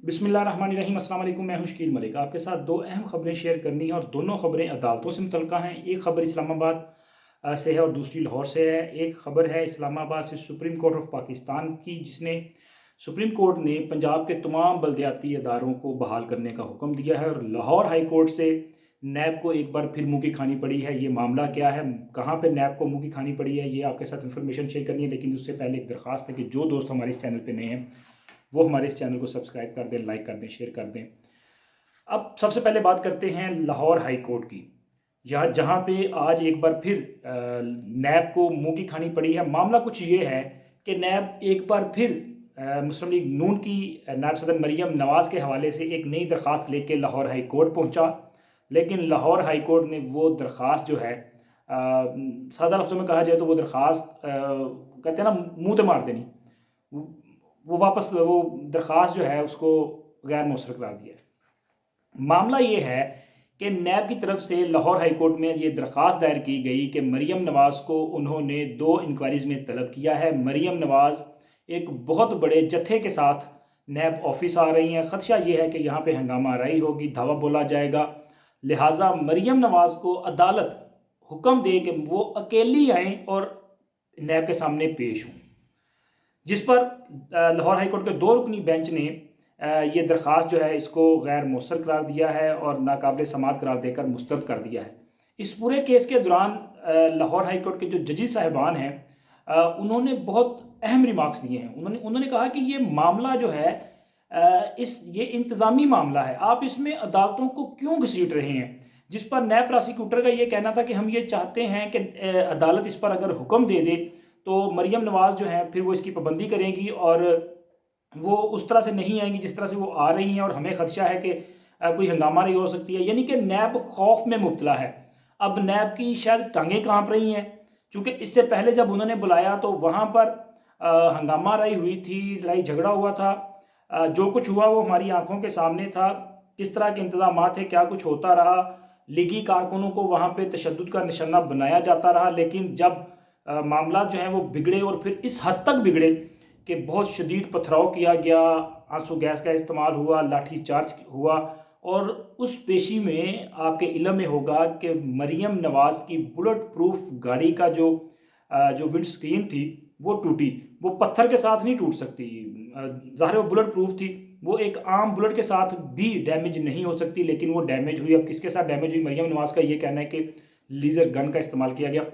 बिस्मिल्लाहिर्रहमानिर्रहीम। अस्सलाम वालेकुम। मैं हूं शकील मलिक। आपके साथ दो अहम खबरें शेयर करनी है और दोनों खबरें अदालतों से मुतल्लिक़ा हैं। एक खबर इस्लामाबाद से है और दूसरी लाहौर से है। एक खबर है इस्लामाबाद से सुप्रीम कोर्ट ऑफ पाकिस्तान की, जिसने सुप्रीम कोर्ट ने पंजाब के तमाम बल्दियाती अदारों को बहाल करने का हुक्म दिया है। और लाहौर हाई कोर्ट से नैब को एक बार फिर मुँह की खानी पड़ी है। ये मामला क्या है, कहाँ पे नैब को मुँह की खानी पड़ी है, ये आपके साथ इन्फॉर्मेशन शेयर करनी है। लेकिन उससे पहले एक दरख्वास्त है कि जो दोस्त हमारे इस चैनल पर नए हैं वो हमारे इस चैनल को सब्सक्राइब कर दें, लाइक कर दें, शेयर कर दें। अब सबसे पहले बात करते हैं लाहौर हाई कोर्ट की, जहाँ पे आज एक बार फिर नैब को मुंह की खानी पड़ी है। मामला कुछ ये है कि नैब एक बार फिर मुस्लिम लीग नून की नायब सदर मरीम नवाज़ के हवाले से एक नई दरख्वास्त लेके लाहौर हाई कोर्ट पहुँचा। लेकिन लाहौर हाई कोर्ट ने वो दरख्वास्त जो है, सादा लफ्ज़ों में कहा जाए तो वो दरख्वास्त कहते हैं ना, मुँह पे मार देनी, वो वापस वो दरख्वास्त जो है उसको गैर मौसर करार दिया है। मामला ये है कि नैब की तरफ से लाहौर हाई कोर्ट में ये दरख्वास्त दायर की गई कि मरीम नवाज़ को उन्होंने 2 इंक्वायरीज़ में तलब किया है। मरीम नवाज़ एक बहुत बड़े जत्थे के साथ नैब ऑफिस आ रही हैं। ख़दशा ये है कि यहाँ पे हंगामा आराई होगी, धावा बोला जाएगा। लिहाजा मरीम नवाज़ को अदालत हुक्म दे कि वो अकेली आएँ और नैब के सामने पेश हों, जिस पर लाहौर हाई कोर्ट के 2 रुकनी बेंच ने ये दरख्वास्त जो है इसको गैर मौसर करार दिया है और नाकाबिल समाअत करार देकर मुस्तरद कर दिया है। इस पूरे केस के दौरान लाहौर हाई कोर्ट के जो जजेस साहिबान हैं, उन्होंने बहुत अहम रिमार्क्स दिए हैं। उन्होंने कहा कि ये मामला जो है, ये इंतज़ामी मामला है, आप इसमें अदालतों को क्यों घसीट रहे हैं। जिस पर नैब प्रोसिक्यूटर का ये कहना था कि हम ये चाहते हैं कि अदालत इस पर अगर हुक्म दे दे तो मरीम नवाज़ जो है फिर वो इसकी पाबंदी करेंगी और वो उस तरह से नहीं आएंगी जिस तरह से वो आ रही हैं, और हमें खदशा है कि कोई हंगामा नहीं हो सकती है। यानी कि नैब खौफ में मुब्तला है। अब नैब की शायद टांगें कांप रही हैं, क्योंकि इससे पहले जब उन्होंने बुलाया तो वहाँ पर हंगामा राई हुई थी, लड़ाई झगड़ा हुआ था। जो कुछ हुआ वो हमारी आंखों के सामने था। किस तरह के इंतजाम थे, क्या कुछ होता रहा, लीगी कारकुनों को वहाँ पे तशद्दुद का निशाना बनाया जाता रहा। लेकिन जब मामला जो हैं वो बिगड़े और फिर इस हद तक बिगड़े कि बहुत शदीद पथराव किया गया, आंसू गैस का इस्तेमाल हुआ, लाठी चार्ज हुआ, और उस पेशी में आपके इल्म में होगा कि मरीम नवाज़ की बुलेट प्रूफ गाड़ी का जो विंड स्क्रीन थी वो टूटी। वो पत्थर के साथ नहीं टूट सकती, ज़ाहिर वो बुलेट प्रूफ थी, वो एक आम बुलेट के साथ भी डैमेज नहीं हो सकती, लेकिन वो डैमेज हुई। अब किसके साथ डैमेज हुई, मरीम नवाज़ का ये कहना है कि लेज़र गन का इस्तेमाल किया गया।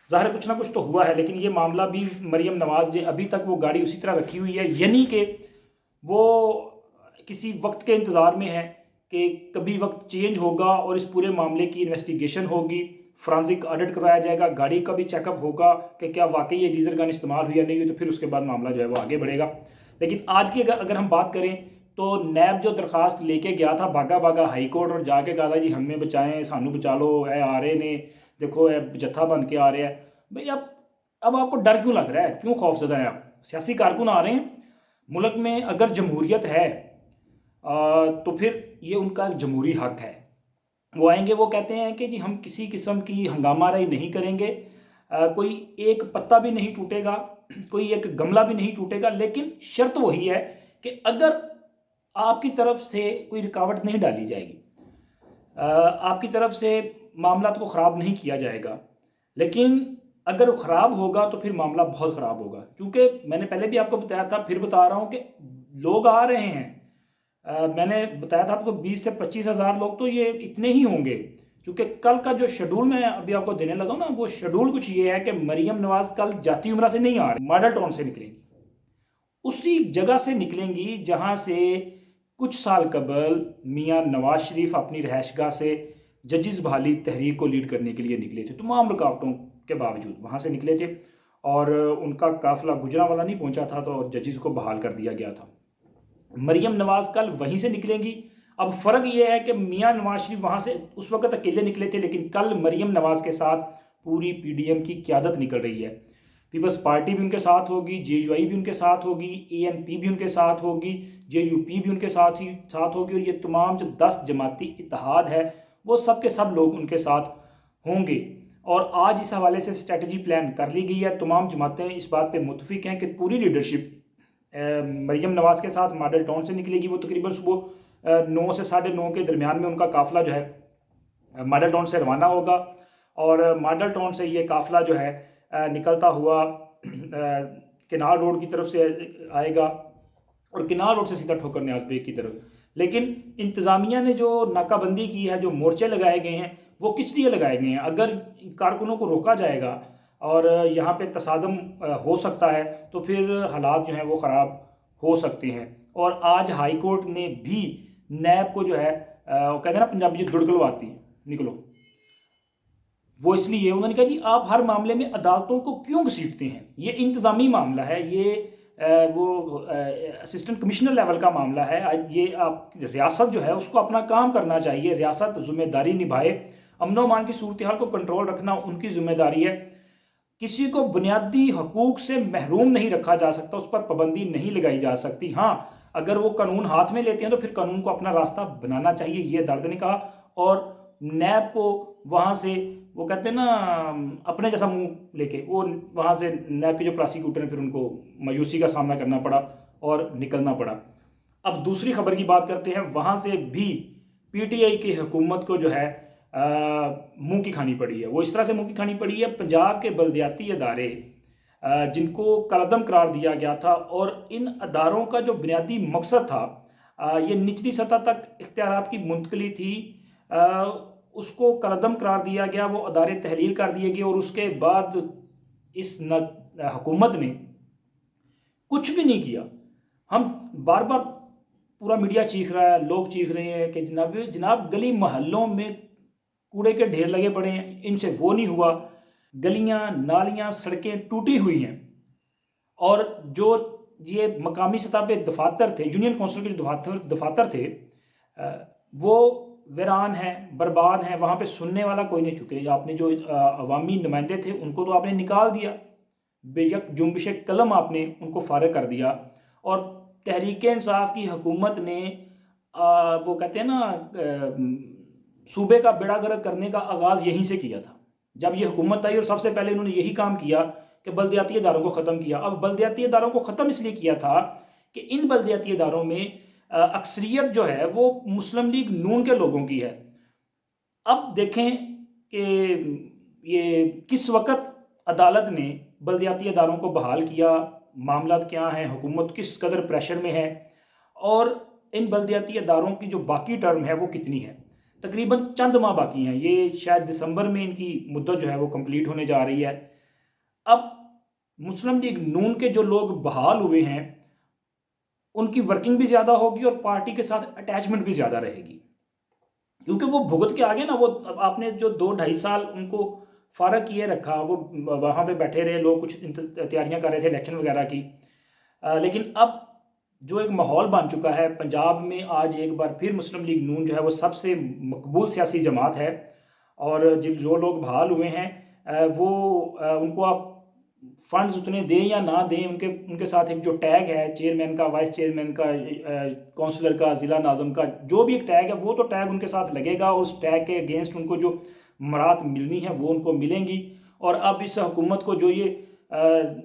ज़ाहिर कुछ ना कुछ तो हुआ है, लेकिन ये मामला भी मरीम नवाज़ ने अभी तक वो गाड़ी उसी तरह रखी हुई है, यानी कि वो किसी वक्त के इंतज़ार में है कि कभी वक्त चेंज होगा और इस पूरे मामले की इन्वेस्टिगेशन होगी, फॉरेंसिक ऑडिट करवाया जाएगा, गाड़ी का भी चेकअप होगा कि क्या वाकई ये लेज़र गन इस्तेमाल हुई या नहीं हुई, तो फिर उसके बाद मामला जो है वो आगे बढ़ेगा। लेकिन आज की अगर हम बात करें तो नैब जो दरख्वास्त लेके गया था भागा भागा हाई कोर्ट, और जाके कहा था जी हमें बचाएं, सानू बचा लो, है आ रहे ने, देखो जत्था बन के आ रहा है। भाई अब आपको डर क्यों लग रहा है, क्यों खौफजदा है आप? सियासी कारकुन आ रहे हैं मुल्क में, अगर जमहूरियत है तो फिर ये उनका जमहूरी हक है। वो आएंगे, वो कहते हैं कि जी हम किसी किस्म की हंगामाराई नहीं करेंगे, कोई एक पत्ता भी नहीं टूटेगा, कोई एक गमला भी नहीं टूटेगा, लेकिन शर्त वही है कि अगर आपकी तरफ से कोई रुकावट नहीं डाली जाएगी, आपकी तरफ से मामला को ख़राब नहीं किया जाएगा। लेकिन अगर वो ख़राब होगा तो फिर मामला बहुत ख़राब होगा, क्योंकि मैंने पहले भी आपको बताया था, फिर बता रहा हूँ कि लोग आ रहे हैं। मैंने बताया था आपको 20 से 25 हज़ार लोग, तो ये इतने ही होंगे, क्योंकि कल का जो शेड्यूल मैं अभी आपको देने लगा ना, वो शेड्यूल कुछ ये है कि मरीम नवाज़ कल जाती उमरा से नहीं आ रही, मॉडल टाउन से निकलेंगी। उसी जगह से निकलेंगी जहाँ से कुछ साल कबल मियाँ नवाज शरीफ अपनी रहायशगाह से जजिस बहाली तहरीक को लीड करने के लिए निकले थे। तमाम रुकावटों के बावजूद वहाँ से निकले थे और उनका काफिला गुजरांवाला नहीं पहुँचा था, तो जजिस को बहाल कर दिया गया था। मरीम नवाज़ कल वहीं से निकलेंगी। अब फ़र्क ये है कि मियाँ नवाज शरीफ वहाँ से उस वक्त अकेले निकले थे, लेकिन कल मरीम नवाज़ के साथ पूरी PDM की क़यादत निकल रही है। पीपल्स पार्टी भी उनके साथ होगी, JUI भी उनके साथ होगी, ANP भी उनके साथ होगी, JUP भी उनके साथ होगी, और ये तमाम जो 10 जमाती इत्तेहाद है वो सब के सब लोग उनके साथ होंगे। और आज इस हवाले से स्ट्रेटजी प्लान कर ली गई है। तमाम जमातें इस बात पे मुत्तफिक हैं कि पूरी लीडरशिप مریم نواز کے ساتھ ماڈل ٹاؤن سے نکلے گی. وہ تقریباً صبح 9 سے 9:30 کے درمیان میں ان کا قافلہ جو ہے ماڈل ٹاؤن سے روانہ ہوگا, اور ماڈل ٹاؤن سے یہ قافلہ جو ہے نکلتا ہوا کنال روڈ کی طرف سے آئے گا, اور کنال روڈ سے سیدھا ٹھوکر نیاز بیگ کی طرف. لیکن انتظامیہ نے جو ناکہ بندی کی ہے, جو مورچے لگائے گئے ہیں, وہ کس لیے لگائے گئے ہیں؟ اگر کارکنوں کو روکا جائے گا اور یہاں پہ تصادم ہو سکتا ہے تو پھر حالات جو ہیں وہ خراب ہو سکتے ہیں. اور آج ہائی کورٹ نے بھی نیب کو جو ہے کہتے ہیں نا پنجابی جو دڑکلواتی نکلو, وہ اس لیے انہوں نے کہا جی آپ ہر معاملے میں عدالتوں کو کیوں گھسیٹتے ہیں؟ یہ انتظامی معاملہ ہے, یہ وہ اسسٹنٹ کمشنر لیول کا معاملہ ہے. یہ آپ ریاست جو ہے اس کو اپنا کام کرنا چاہیے, ریاست ذمہ داری نبھائے, امن و امان کی صورتحال کو کنٹرول رکھنا ان کی ذمہ داری ہے. کسی کو بنیادی حقوق سے محروم نہیں رکھا جا سکتا, اس پر پابندی نہیں لگائی جا سکتی. ہاں اگر وہ قانون ہاتھ میں لیتے ہیں تو پھر قانون کو اپنا راستہ بنانا چاہیے, یہ عدالت نے کہا. اور نیب کو وہاں سے وہ کہتے ہیں نا اپنے جیسا منہ لے کے, وہ وہاں سے نیب کے جو پراسیکیوٹر ہیں پھر ان کو مایوسی کا سامنا کرنا پڑا اور نکلنا پڑا. اب دوسری خبر کی بات کرتے ہیں. وہاں سے بھی پی ٹی آئی کی حکومت کو جو ہے منہ کی کھانی پڑی ہے. وہ اس طرح سے منہ کی کھانی پڑی ہے, پنجاب کے بلدیاتی ادارے جن کو کالعدم قرار دیا گیا تھا, اور ان اداروں کا جو بنیادی مقصد تھا یہ نچلی سطح تک اختیارات کی منتقلی تھی, اس کو کالعدم قرار دیا گیا. وہ ادارے تحلیل کر دیے گئے, اور اس کے بعد اس حکومت نے کچھ بھی نہیں کیا. ہم بار بار پورا میڈیا چیخ رہا ہے, لوگ چیخ رہے ہیں کہ جناب گلی محلوں میں کوڑے کے ڈھیر لگے پڑے ہیں, ان سے وہ نہیں ہوا. گلیاں نالیاں سڑکیں ٹوٹی ہوئی ہیں, اور جو یہ مقامی سطح پہ دفاتر تھے, یونین کونسل کے جو دفاتر تھے وہ ویران ہیں, برباد ہیں. وہاں پہ سننے والا کوئی نہیں چکے. آپ نے جو عوامی نمائندے تھے ان کو تو آپ نے نکال دیا, بے یک جنبش قلم آپ نے ان کو فارغ کر دیا. اور تحریک انصاف کی حکومت نے وہ کہتے ہیں نا صوبے کا بیڑا گرک کرنے کا آغاز یہیں سے کیا تھا. جب یہ حکومت آئی اور سب سے پہلے انہوں نے یہی کام کیا کہ بلدیاتی اداروں کو ختم کیا. اب بلدیاتی اداروں کو ختم اس لیے کیا تھا کہ ان بلدیاتی اداروں میں اکثریت جو ہے وہ مسلم لیگ نون کے لوگوں کی ہے. اب دیکھیں کہ یہ کس وقت عدالت نے بلدیاتی اداروں کو بحال کیا, معاملات کیا ہیں, حکومت کس قدر پریشر میں ہے, اور ان بلدیاتی اداروں کی جو باقی ٹرم ہے وہ کتنی ہے. تقریباً چند ماہ باقی ہیں, یہ شاید دسمبر میں ان کی مدت جو ہے وہ کمپلیٹ ہونے جا رہی ہے. اب مسلم لیگ نون کے جو لوگ بحال ہوئے ہیں ان کی ورکنگ بھی زیادہ ہوگی, اور پارٹی کے ساتھ اٹیچمنٹ بھی زیادہ رہے گی, کیونکہ وہ بھگت کے آگے نا, وہ آپ نے جو 2-2.5 سال ان کو فارغ کیے رکھا, وہ وہاں پہ بیٹھے رہے, لوگ کچھ تیاریاں کر رہے تھے الیکشن وغیرہ کی. لیکن اب جو ایک ماحول بن چکا ہے پنجاب میں, آج ایک بار پھر مسلم لیگ نون جو ہے وہ سب سے مقبول سیاسی جماعت ہے. اور جو لوگ بحال ہوئے ہیں وہ ان کو آپ فنڈز اتنے دیں یا نہ دیں, ان کے ساتھ ایک جو ٹیگ ہے چیئرمین کا, وائس چیئرمین کا, کونسلر کا, ضلع ناظم کا, جو بھی ایک ٹیگ ہے وہ تو ٹیگ ان کے ساتھ لگے گا, اور اس ٹیگ کے اگینسٹ ان کو جو مراد ملنی ہے وہ ان کو ملیں گی. اور اب اس حکومت کو جو یہ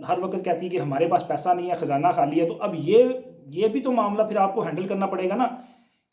ہر وقت کہتی ہے کہ ہمارے پاس پیسہ نہیں ہے, خزانہ خالی ہے, تو اب یہ بھی تو معاملہ پھر آپ کو ہینڈل کرنا پڑے گا نا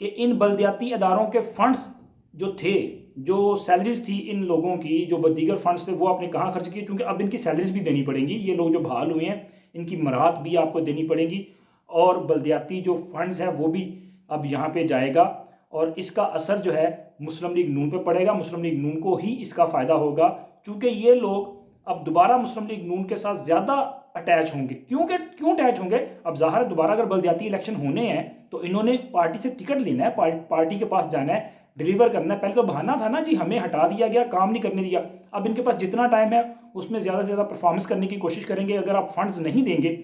کہ ان بلدیاتی اداروں کے فنڈز جو تھے, جو سیلریز تھی ان لوگوں کی, جو دیگر فنڈز تھے, وہ آپ نے کہاں خرچ کیے, کیونکہ اب ان کی سیلریز بھی دینی پڑیں گی. یہ لوگ جو بحال ہوئے ہیں ان کی مراد بھی آپ کو دینی پڑے گی, اور بلدیاتی جو فنڈز ہے وہ بھی اب یہاں پہ جائے گا, اور اس کا اثر جو ہے مسلم لیگ نون پہ پڑے گا. مسلم لیگ نون کو ہی اس کا فائدہ ہوگا, چونکہ یہ لوگ اب دوبارہ مسلم لیگ نون کے ساتھ زیادہ اٹیچ ہوں گے. کیوں اٹیچ ہوں گے؟ اب ظاہر ہے دوبارہ اگر بلدیاتی الیکشن ہونے ہیں تو انہوں نے پارٹی سے ٹکٹ لینا ہے, پارٹی کے پاس جانا ہے, ڈیلیور کرنا ہے. پہلے تو بہانہ تھا نا جی ہمیں ہٹا دیا گیا, کام نہیں کرنے دیا. اب ان کے پاس جتنا ٹائم ہے اس میں زیادہ سے زیادہ پرفارمنس کرنے کی کوشش کریں گے. اگر آپ فنڈز نہیں دیں گے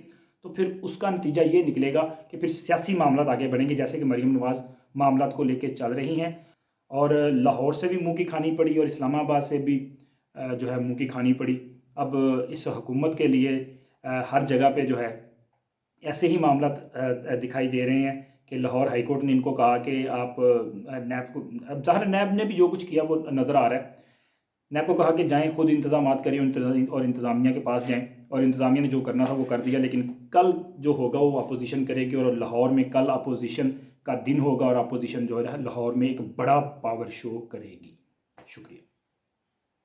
تو پھر اس کا نتیجہ یہ نکلے گا کہ پھر سیاسی معاملات آگے بڑھیں گے, جیسے کہ مریم نواز معاملات کو لے کے چل رہی ہیں. اور لاہور سے بھی منہ کی کھانی پڑی, اور اسلام آباد سے بھی جو ہے منہ کی کھانی پڑی. اب اس حکومت کے لیے ہر جگہ پہ جو ہے ایسے ہی معاملات دکھائی دے رہے ہیں کہ لاہور ہائی کورٹ نے ان کو کہا کہ آپ نیب کو, اب ظاہر نیب نے بھی جو کچھ کیا وہ نظر آ رہا ہے, نیب کو کہا کہ جائیں خود انتظامات کریں اور انتظامیہ کے پاس جائیں, اور انتظامیہ نے جو کرنا تھا وہ کر دیا، لیکن کل جو ہوگا وہ اپوزیشن کرے گی، اور لاہور میں کل اپوزیشن کا دن ہوگا، اور اپوزیشن جو ہے لاہور میں ایک بڑا پاور شو کرے گی۔ شکریہ۔